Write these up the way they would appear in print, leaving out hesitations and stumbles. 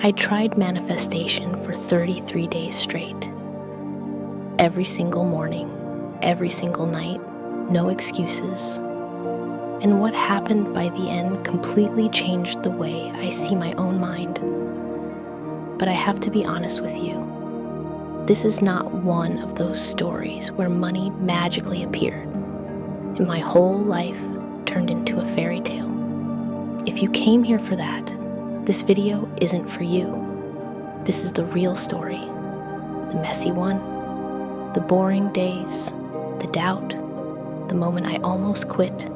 I tried manifestation for 33 days straight. Every single morning, every single night, no excuses. And what happened by the end completely changed the way I see my own mind. But I have to be honest with you. This is not one of those stories where money magically appeared and my whole life turned into a fairy tale. If you came here for that, this video isn't for you. This is the real story, the messy one, the boring days, the doubt, the moment I almost quit,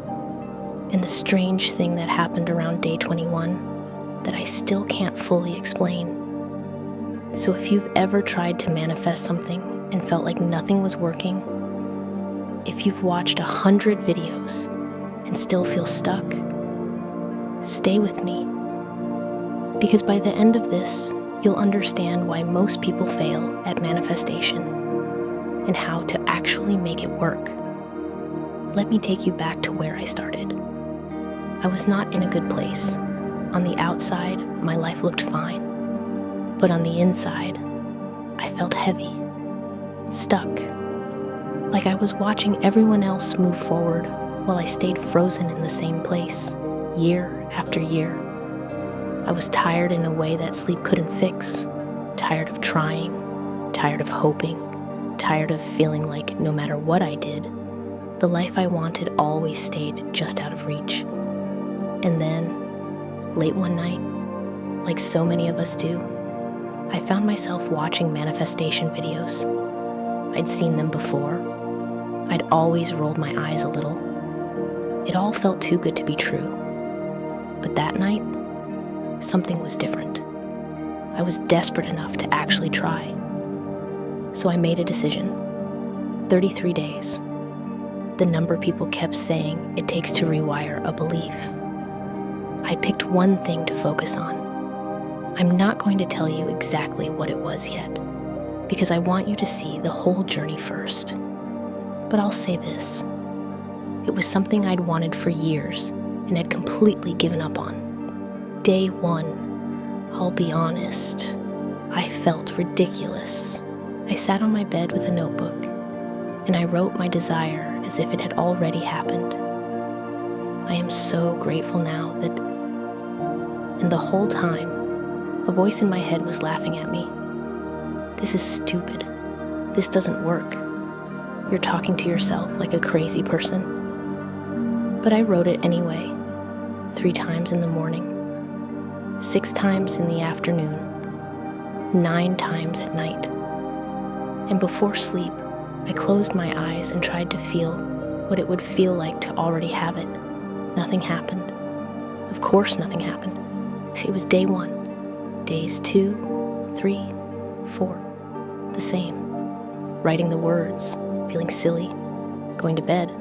and the strange thing that happened around day 21 that I still can't fully explain. So if you've ever tried to manifest something and felt like nothing was working, if you've watched 100 videos and still feel stuck, stay with me. Because by the end of this, you'll understand why most people fail at manifestation and how to actually make it work. Let me take you back to where I started. I was not in a good place. On the outside, my life looked fine. But on the inside, I felt heavy, stuck, like I was watching everyone else move forward while I stayed frozen in the same place, year after year. I was tired in a way that sleep couldn't fix, tired of trying, tired of hoping, tired of feeling like no matter what I did, the life I wanted always stayed just out of reach. And then, late one night, like so many of us do, I found myself watching manifestation videos. I'd seen them before. I'd always rolled my eyes a little. It all felt too good to be true. But that night, something was different. I was desperate enough to actually try. So I made a decision. 33 days. The number people kept saying it takes to rewire a belief. I picked one thing to focus on. I'm not going to tell you exactly what it was yet, because I want you to see the whole journey first. But I'll say this. It was something I'd wanted for years and had completely given up on. Day one, I'll be honest, I felt ridiculous. I sat on my bed with a notebook, and I wrote my desire as if it had already happened. I am so grateful now that, and the whole time, a voice in my head was laughing at me. This is stupid. This doesn't work. You're talking to yourself like a crazy person. But I wrote it anyway, 3 times in the morning, 6 times in the afternoon, 9 times at night. And before sleep, I closed my eyes and tried to feel what it would feel like to already have it. Nothing happened. Of course nothing happened. It was day 1. Days 2, 3, 4, the same. Writing the words, feeling silly, going to bed,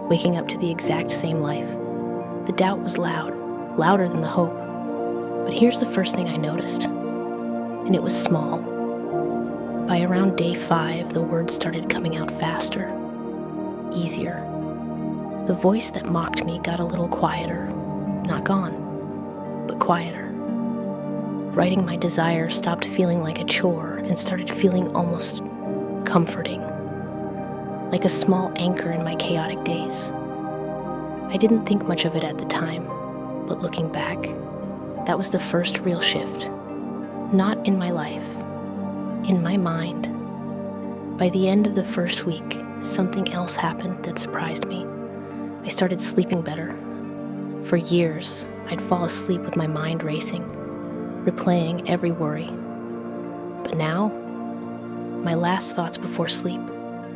waking up to the exact same life. The doubt was loud, louder than the hope. But here's the first thing I noticed, and it was small. By around day 5, the words started coming out faster, easier. The voice that mocked me got a little quieter, not gone, but quieter. Writing my desire stopped feeling like a chore and started feeling almost comforting, like a small anchor in my chaotic days. I didn't think much of it at the time, but looking back, that was the first real shift. Not in my life, in my mind. By the end of the first week, something else happened that surprised me. I started sleeping better. For years, I'd fall asleep with my mind racing, replaying every worry. But now, my last thoughts before sleep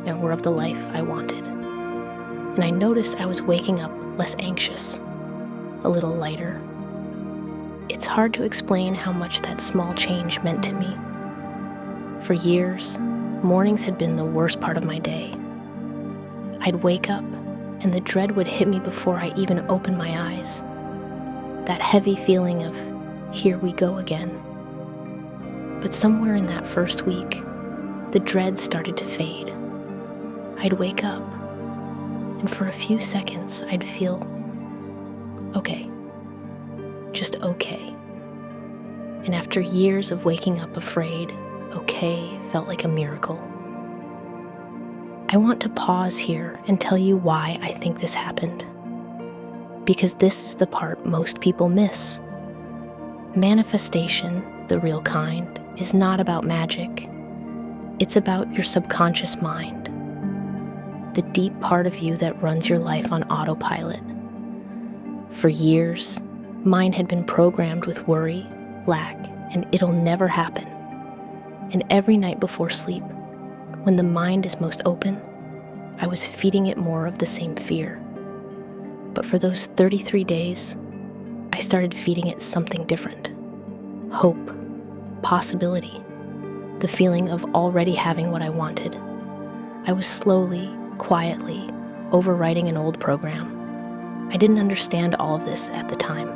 were of the life I wanted. And I noticed I was waking up less anxious, a little lighter. It's hard to explain how much that small change meant to me. For years, mornings had been the worst part of my day. I'd wake up, and the dread would hit me before I even opened my eyes. That heavy feeling of, here we go again. But somewhere in that first week, the dread started to fade. I'd wake up, and for a few seconds, I'd feel okay. Just okay. And after years of waking up afraid, okay felt like a miracle. I want to pause here and tell you why I think this happened. Because this is the part most people miss. Manifestation, the real kind, is not about magic. It's about your subconscious mind, the deep part of you that runs your life on autopilot. For years, mine had been programmed with worry, lack, and it'll never happen. And every night before sleep, when the mind is most open, I was feeding it more of the same fear. But for those 33 days, I started feeding it something different. Hope, possibility, the feeling of already having what I wanted. I was slowly, quietly, overwriting an old program. I didn't understand all of this at the time.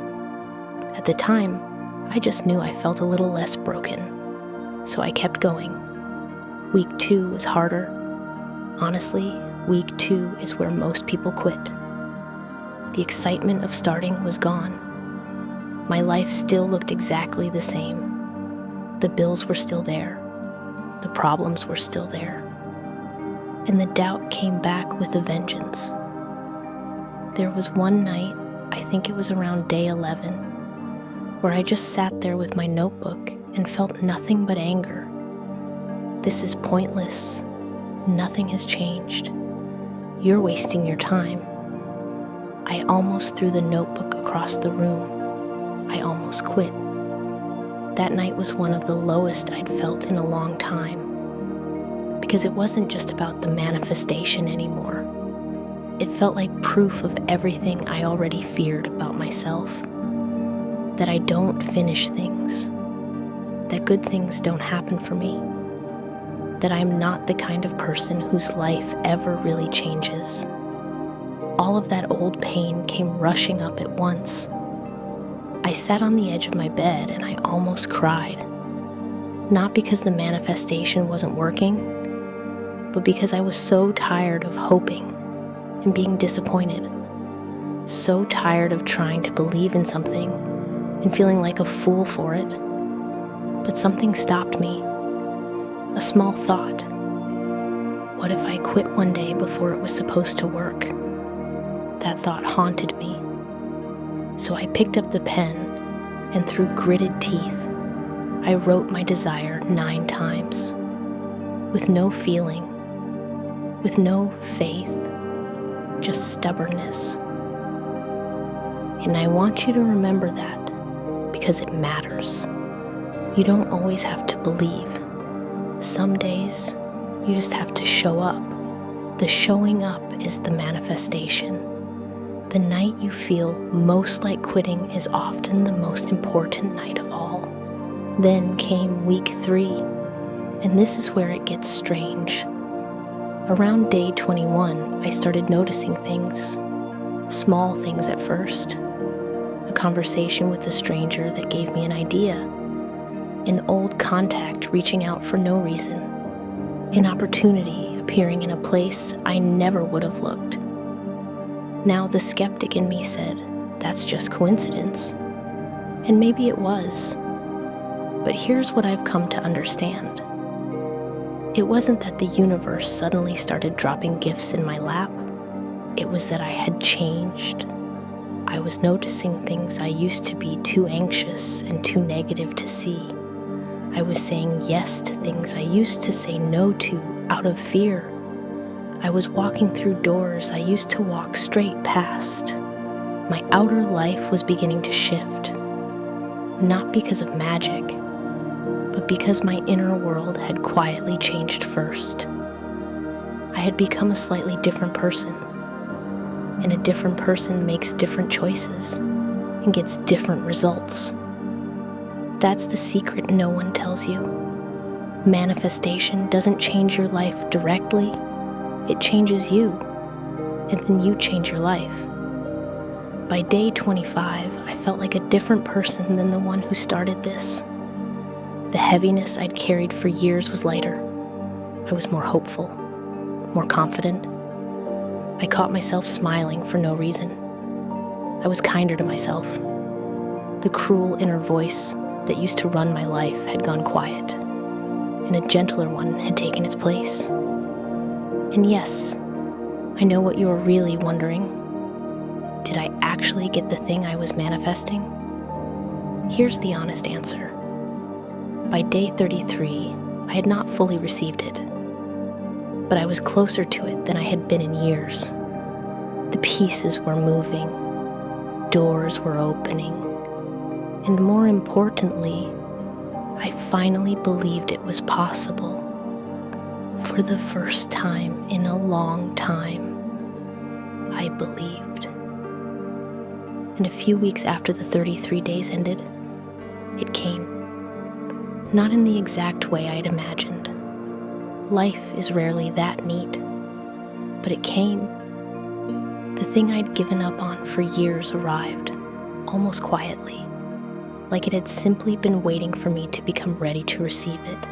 At the time, I just knew I felt a little less broken, so I kept going. Week 2 was harder. Honestly, week 2 is where most people quit. The excitement of starting was gone. My life still looked exactly the same. The bills were still there. The problems were still there. And the doubt came back with a vengeance. There was one night, I think it was around day 11, where I just sat there with my notebook and felt nothing but anger. This is pointless. Nothing has changed. You're wasting your time. I almost threw the notebook across the room. I almost quit. That night was one of the lowest I'd felt in a long time, because it wasn't just about the manifestation anymore. It felt like proof of everything I already feared about myself. That I don't finish things. That good things don't happen for me. That I'm not the kind of person whose life ever really changes. All of that old pain came rushing up at once. I sat on the edge of my bed and I almost cried. Not because the manifestation wasn't working, but because I was so tired of hoping and being disappointed. So tired of trying to believe in something and feeling like a fool for it. But something stopped me. A small thought. What if I quit one day before it was supposed to work? That thought haunted me. So I picked up the pen and through gritted teeth, I wrote my desire 9 times. With no feeling, with no faith, just stubbornness. And I want you to remember that because it matters. You don't always have to believe. Some days, you just have to show up. The showing up is the manifestation. The night you feel most like quitting is often the most important night of all. Then came week 3, and this is where it gets strange. Around day 21, I started noticing things. Small things at first. A conversation with a stranger that gave me an idea. An old contact reaching out for no reason. An opportunity appearing in a place I never would have looked. Now the skeptic in me said, that's just coincidence. And maybe it was. But here's what I've come to understand. It wasn't that the universe suddenly started dropping gifts in my lap. It was that I had changed. I was noticing things I used to be too anxious and too negative to see. I was saying yes to things I used to say no to out of fear. I was walking through doors I used to walk straight past. My outer life was beginning to shift. Not because of magic, but because my inner world had quietly changed first. I had become a slightly different person, and a different person makes different choices and gets different results. That's the secret no one tells you. Manifestation doesn't change your life directly. It changes you, and then you change your life. By day 25, I felt like a different person than the one who started this. The heaviness I'd carried for years was lighter. I was more hopeful, more confident. I caught myself smiling for no reason. I was kinder to myself. The cruel inner voice that used to run my life had gone quiet, and a gentler one had taken its place. And yes, I know what you're really wondering. Did I actually get the thing I was manifesting? Here's the honest answer. By day 33, I had not fully received it, but I was closer to it than I had been in years. The pieces were moving, doors were opening, and more importantly, I finally believed it was possible. For the first time in a long time, I believed. And a few weeks after the 33 days ended, it came. Not in the exact way I'd imagined. Life is rarely that neat, but it came. The thing I'd given up on for years arrived, almost quietly, like it had simply been waiting for me to become ready to receive it.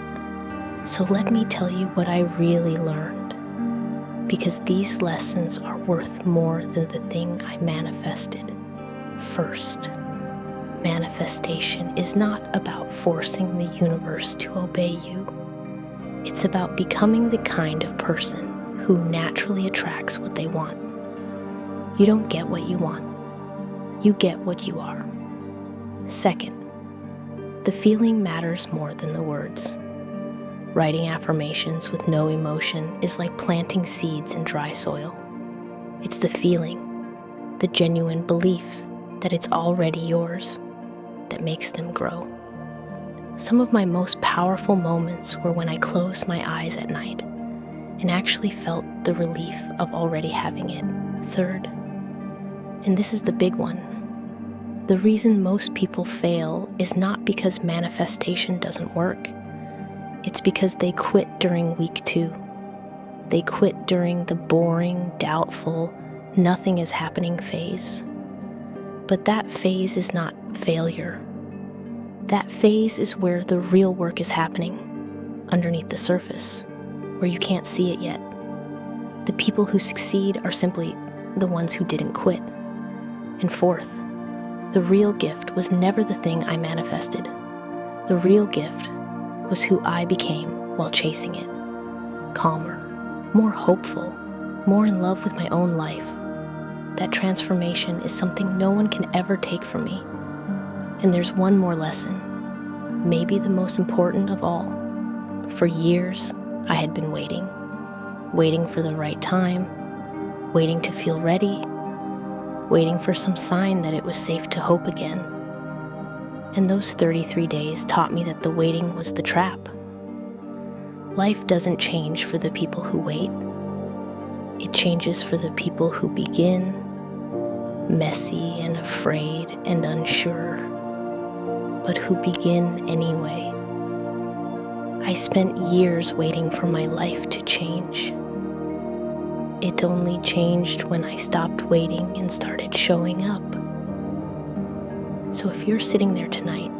So let me tell you what I really learned, because these lessons are worth more than the thing I manifested. First, manifestation is not about forcing the universe to obey you. It's about becoming the kind of person who naturally attracts what they want. You don't get what you want. You get what you are. Second, the feeling matters more than the words. Writing affirmations with no emotion is like planting seeds in dry soil. It's the feeling, the genuine belief that it's already yours, that makes them grow. Some of my most powerful moments were when I closed my eyes at night and actually felt the relief of already having it. Third, and this is the big one, the reason most people fail is not because manifestation doesn't work. It's because they quit during week 2. They quit during the boring, doubtful, nothing is happening phase. But that phase is not failure. That phase is where the real work is happening, underneath the surface, where you can't see it yet. The people who succeed are simply the ones who didn't quit. And fourth, the real gift was never the thing I manifested. The real gift was who I became while chasing it. Calmer, more hopeful, more in love with my own life. That transformation is something no one can ever take from me. And there's one more lesson, maybe the most important of all. For years, I had been waiting for the right time, waiting to feel ready, waiting for some sign that it was safe to hope again. And those 33 days taught me that the waiting was the trap. Life doesn't change for the people who wait. It changes for the people who begin, messy and afraid and unsure, but who begin anyway. I spent years waiting for my life to change. It only changed when I stopped waiting and started showing up. So if you're sitting there tonight,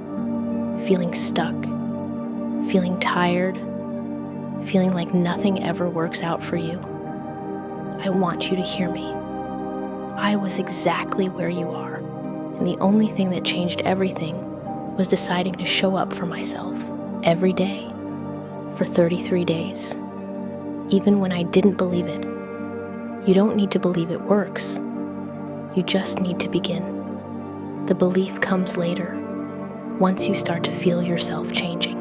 feeling stuck, feeling tired, feeling like nothing ever works out for you, I want you to hear me. I was exactly where you are, and the only thing that changed everything was deciding to show up for myself every day for 33 days, even when I didn't believe it. You don't need to believe it works. You just need to begin. The belief comes later, once you start to feel yourself changing.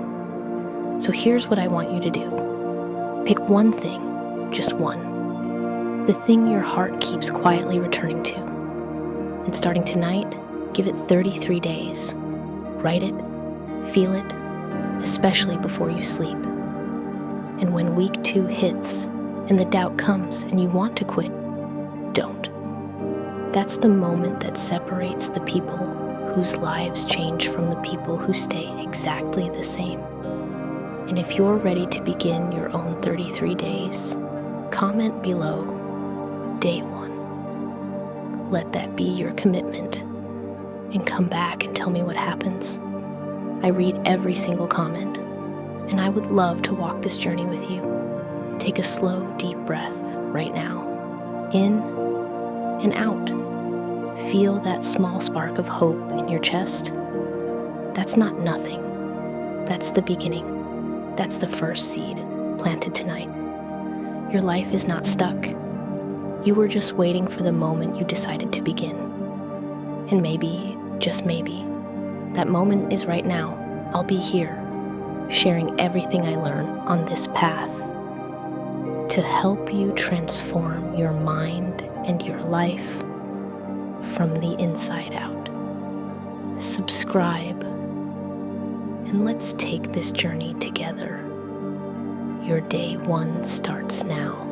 So here's what I want you to do. Pick one thing, just one. The thing your heart keeps quietly returning to. And starting tonight, give it 33 days. Write it, feel it, especially before you sleep. And when week 2 hits, and the doubt comes and you want to quit, don't. That's the moment that separates the people whose lives change from the people who stay exactly the same. And if you're ready to begin your own 33 days, comment below, day 1. Let that be your commitment, and come back and tell me what happens. I read every single comment, and I would love to walk this journey with you. Take a slow, deep breath right now, in and out. Feel that small spark of hope in your chest. That's not nothing. That's the beginning. That's the first seed planted tonight. Your life is not stuck. You were just waiting for the moment you decided to begin. And maybe, just maybe, that moment is right now. I'll be here, sharing everything I learn on this path to help you transform your mind and your life from the inside out. Subscribe, and let's take this journey together. Your day one starts now.